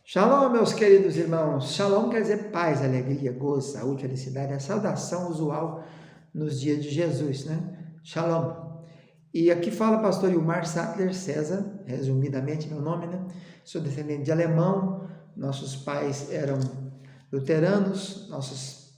Shalom, meus queridos irmãos. Shalom quer dizer paz, alegria, gozo, saúde, felicidade. É a saudação usual nos dias de Jesus, né? Shalom. E aqui fala o pastor Ilmar Sattler César, resumidamente meu nome, né? Sou descendente de alemão, nossos pais eram luteranos, nossos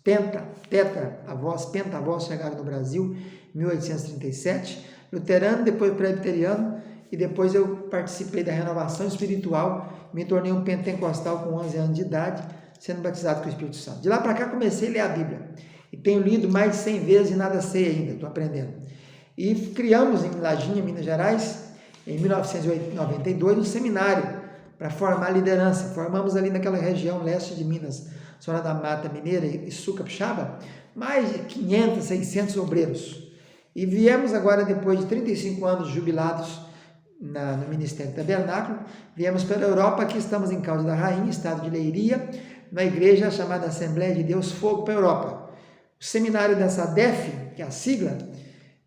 pentavós chegaram no Brasil em 1837, luterano, depois presbiteriano, e depois eu participei da renovação espiritual, me tornei um pentecostal com 11 anos de idade, sendo batizado com o Espírito Santo. De lá para cá comecei a ler a Bíblia, e tenho lido mais de 100 vezes e nada sei ainda, estou aprendendo. E criamos em Lajinha, Minas Gerais, em 1992, um seminário para formar liderança. Formamos ali naquela região leste de Minas, Zona da Mata Mineira e Sul Capixaba, mais de 500, 600 obreiros. E viemos agora, depois de 35 anos jubilados no Ministério Tabernáculo, viemos pela Europa, aqui estamos em Caldas da Rainha, estado de Leiria, na igreja chamada Assembleia de Deus Fogo para a Europa. O seminário dessa ADEF, que é a sigla,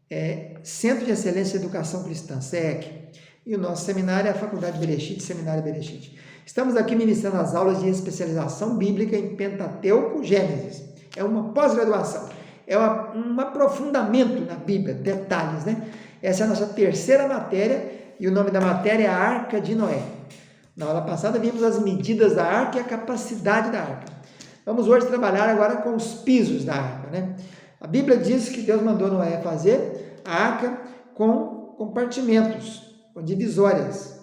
é Centro de Excelência em Educação Cristã, CEEC, e o nosso seminário é a Faculdade Bereshit, Seminário Bereshit. Estamos aqui ministrando as aulas de especialização bíblica em Pentateuco, Gênesis. É uma pós-graduação, é um aprofundamento na Bíblia, detalhes, né? Essa é a nossa terceira matéria, e o nome da matéria é a Arca de Noé. Na aula passada vimos as medidas da arca e a capacidade da arca. Vamos hoje trabalhar agora com os pisos da arca, né? A Bíblia diz que Deus mandou Noé fazer a arca com compartimentos, com divisórias.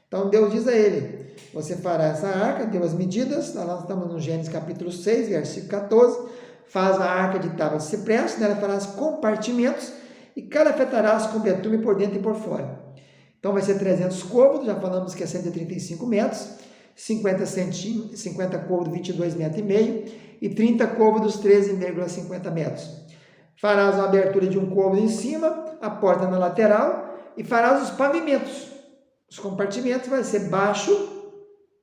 Então Deus diz a ele: você fará essa arca, deu as medidas, nós estamos no Gênesis capítulo 6, versículo 14, faz a arca de tábuas de cipreste, nela farás compartimentos e calafetarás com betume por dentro e por fora. Então vai ser 300 côvados, já falamos que é 135 metros, 50 côvados, 22 metros e meio, e 30 côvados, 13,50 metros. Farás uma abertura de um côvado em cima, a porta na lateral, e farás os pavimentos. Os compartimentos vai ser baixo,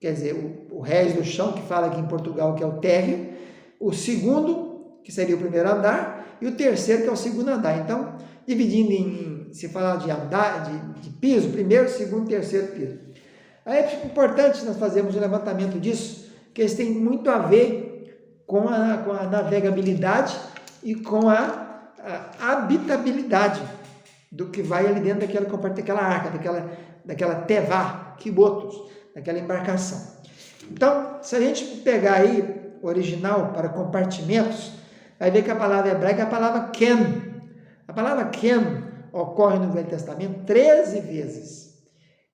quer dizer, o rés do chão, que fala aqui em Portugal, que é o térreo, o segundo, que seria o primeiro andar, e o terceiro, que é o segundo andar. Então, dividindo se falar de andar, de piso, primeiro, segundo, terceiro piso. Aí é importante nós fazermos um levantamento disso, que eles têm muito a ver com a navegabilidade e com a habitabilidade do que vai ali dentro daquela arca, daquela tevá, kibotos, daquela embarcação. Então, se a gente pegar aí o original para compartimentos, vai ver que a palavra hebraica é a palavra ken. A palavra ken ocorre no Velho Testamento 13 vezes.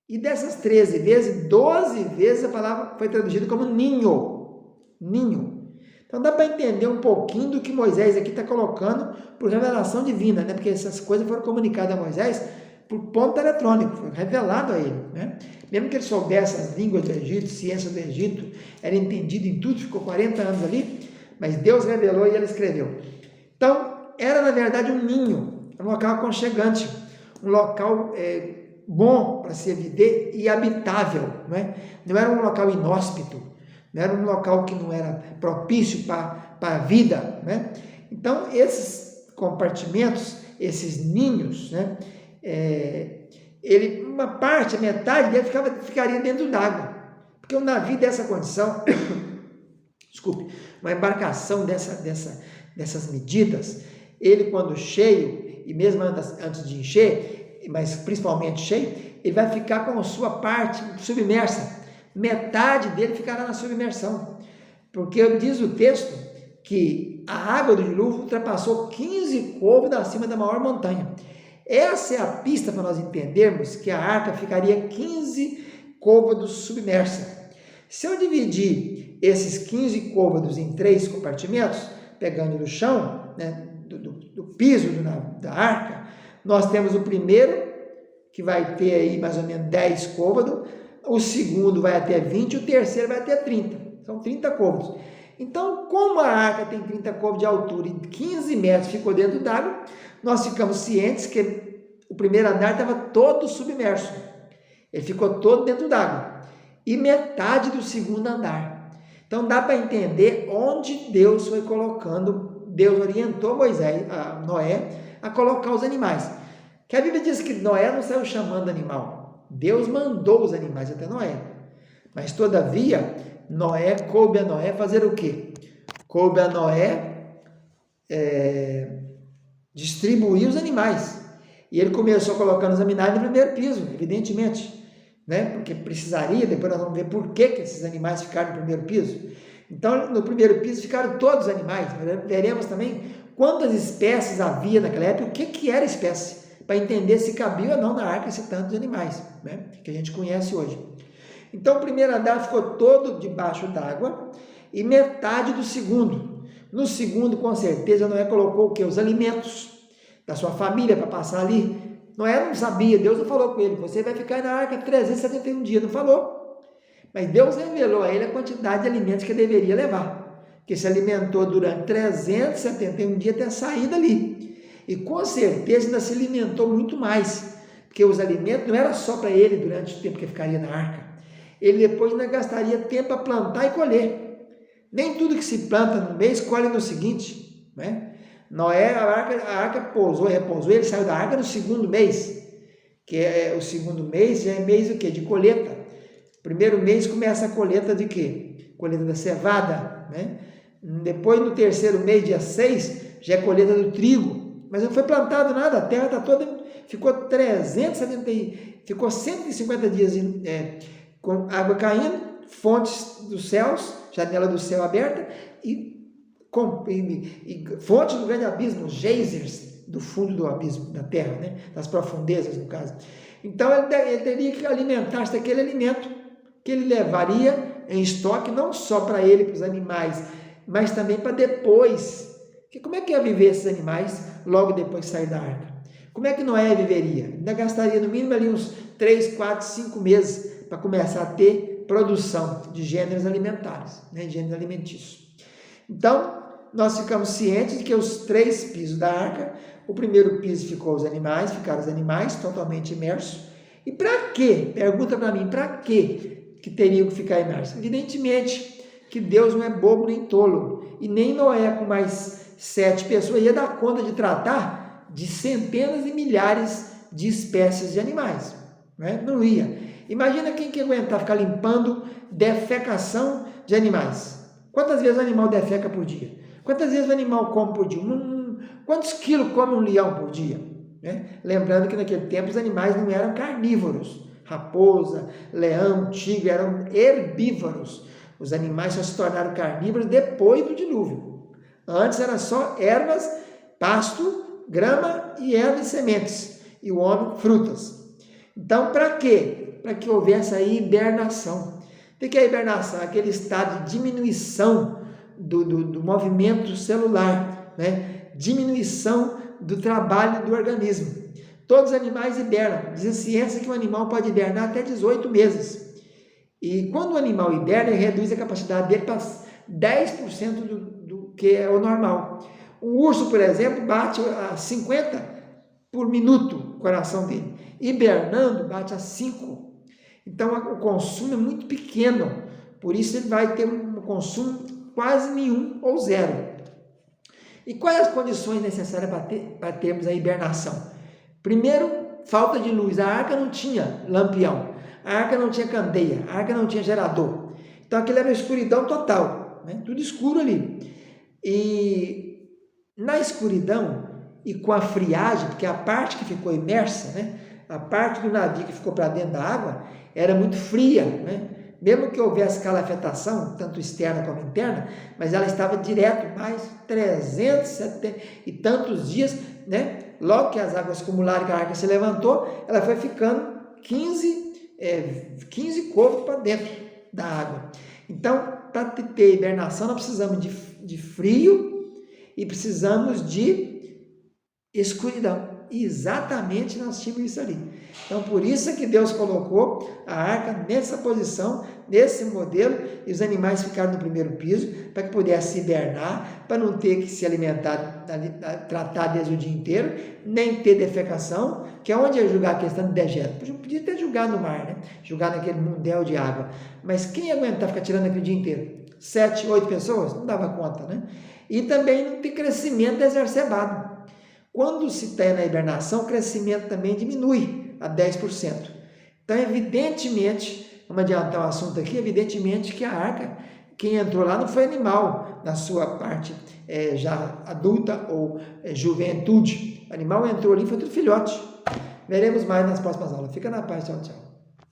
E dessas 13 vezes, 12 vezes a palavra foi traduzida como ninho. Ninho. Então dá para entender um pouquinho do que Moisés aqui está colocando por revelação divina, né? Porque essas coisas foram comunicadas a Moisés por ponto eletrônico, foi revelado a ele, né? Mesmo que ele soubesse as línguas do Egito, ciência do Egito, era entendido em tudo, ficou 40 anos ali, mas Deus revelou e ele escreveu. Então, era na verdade um ninho, um local aconchegante, um local bom para se viver e habitável, não é? Não era um local inóspito, não era um local que não era propício para a vida, né? Então, esses compartimentos, esses ninhos, né? Uma parte, a metade dele ficaria dentro d'água, porque um navio dessa condição, desculpe, uma embarcação dessas medidas, ele quando cheio, e mesmo antes de encher, mas principalmente cheio, ele vai ficar com a sua parte submersa. Metade dele ficará na submersão. Porque diz o texto que a água do dilúvio ultrapassou 15 côvados acima da maior montanha. Essa é a pista para nós entendermos que a arca ficaria 15 côvados submersa. Se eu dividir esses 15 côvados em 3 compartimentos, pegando do chão, né, do piso da arca, nós temos o primeiro, que vai ter aí mais ou menos 10 côvados, o segundo vai até 20 e o terceiro vai até 30. São 30 côvados. Então, como a arca tem 30 côvados de altura e 15 metros ficou dentro d'água, nós ficamos cientes que o primeiro andar estava todo submerso. Ele ficou todo dentro d'água. E metade do segundo andar. Então, dá para entender onde Deus foi colocando. Deus orientou Noé a colocar os animais. Que a Bíblia diz que Noé não saiu chamando animal. Deus mandou os animais até Noé. Mas, todavia, coube a Noé fazer o quê? Coube a Noé distribuir os animais. E ele começou colocando os animais no primeiro piso, evidentemente, né? Porque precisaria, depois nós vamos ver por que esses animais ficaram no primeiro piso. Então, no primeiro piso ficaram todos os animais. Veremos também quantas espécies havia naquela época, o que era espécie, para entender se cabia ou não na arca esse tanto de animais, né? Que a gente conhece hoje. Então, o primeiro andar ficou todo debaixo d'água e metade do segundo. No segundo, com certeza, Noé colocou o quê? Os alimentos da sua família para passar ali. Noé não sabia, Deus não falou com ele, você vai ficar na arca 371 dias, não falou. Mas Deus revelou a ele a quantidade de alimentos que ele deveria levar, que se alimentou durante 371 dias até sair dali. E com certeza ainda se alimentou muito mais, porque os alimentos não era só para ele durante o tempo que ficaria na arca. Ele depois ainda gastaria tempo para plantar e colher. Nem tudo que se planta no mês colhe no seguinte, né? Noé, a arca pousou e repousou, ele saiu da arca no segundo mês, que o segundo mês já é mês do quê? De colheita. Primeiro mês começa a colheita de quê? Colheita da cevada, né? Depois, no terceiro mês, dia 6, já é colheita do trigo, mas não foi plantado nada, a terra está toda, ficou 150 dias com água caindo, fontes dos céus, janela do céu aberta e fontes do grande abismo, geysers do fundo do abismo, da terra, né? Das profundezas, no caso. Então, ele teria que alimentar-se daquele alimento que ele levaria em estoque, não só para ele, para os animais, mas também para depois. Porque como é que ia viver esses animais logo depois de sair da arca? Como é que Noé viveria? Ainda gastaria no mínimo ali uns 3, 4, 5 meses para começar a ter produção de gêneros alimentares, né? Gêneros alimentícios. Então, nós ficamos cientes de que os 3 pisos da arca, o primeiro piso ficaram os animais totalmente imersos. E para quê? Pergunta para mim, para quê que teriam que ficar imersos? Evidentemente que Deus não é bobo nem tolo, e nem Noé com mais 7 pessoas ia dar conta de tratar de centenas e milhares de espécies de animais, né? Não ia. Imagina quem que aguentar ficar limpando defecação de animais. Quantas vezes o animal defeca por dia? Quantas vezes o animal come por dia? Quantos quilos come um leão por dia? Né? Lembrando que naquele tempo os animais não eram carnívoros. Raposa, leão, tigre eram herbívoros. Os animais só se tornaram carnívoros depois do dilúvio. Antes era só ervas, pasto, grama e ervas e sementes. E o homem, frutas. Então, para quê? Para que houvesse a hibernação. O que é a hibernação? Aquele estado de diminuição do movimento celular, né? Diminuição do trabalho do organismo. Todos os animais hibernam. Diz a ciência que um animal pode hibernar até 18 meses. E quando o animal hiberna, ele reduz a capacidade dele para 10% do que é o normal. O urso, por exemplo, bate a 50 por minuto o coração dele. Hibernando, bate a 5. Então, o consumo é muito pequeno. Por isso, ele vai ter um consumo quase nenhum ou zero. E quais as condições necessárias para termos a hibernação? Primeiro, falta de luz. A arca não tinha lampião. A arca não tinha candeia. A arca não tinha gerador. Então, aquilo era uma escuridão total, né? Tudo escuro ali. E na escuridão e com a friagem, porque a parte que ficou imersa, né? A parte do navio que ficou para dentro da água era muito fria, né? Mesmo que houvesse calafetação, tanto externa como interna, mas ela estava direto, mais 370 e tantos dias, né? Logo que as águas acumularam, que a arca se levantou, ela foi ficando 15 côvados para dentro da água. Então, para ter hibernação, nós precisamos de frio e precisamos de escuridão. E exatamente nós tínhamos isso ali. Então, por isso é que Deus colocou a arca nessa posição, nesse modelo, e os animais ficaram no primeiro piso, para que pudesse hibernar, para não ter que se alimentar, tratar desde o dia inteiro, nem ter defecação, que é onde ia julgar a questão do dejeto. Podia ter julgado no mar, né? Julgar naquele mundel de água. Mas quem ia aguentar ficar tirando aquele dia inteiro? 7, 8 pessoas? Não dava conta, né? E também não ter crescimento exacerbado. Quando se está na hibernação, o crescimento também diminui a 10%. Então, evidentemente, vamos adiantar o assunto aqui, evidentemente que a arca, quem entrou lá não foi animal, na sua parte já adulta ou juventude. O animal entrou ali, foi tudo filhote. Veremos mais nas próximas aulas. Fica na paz, tchau, tchau.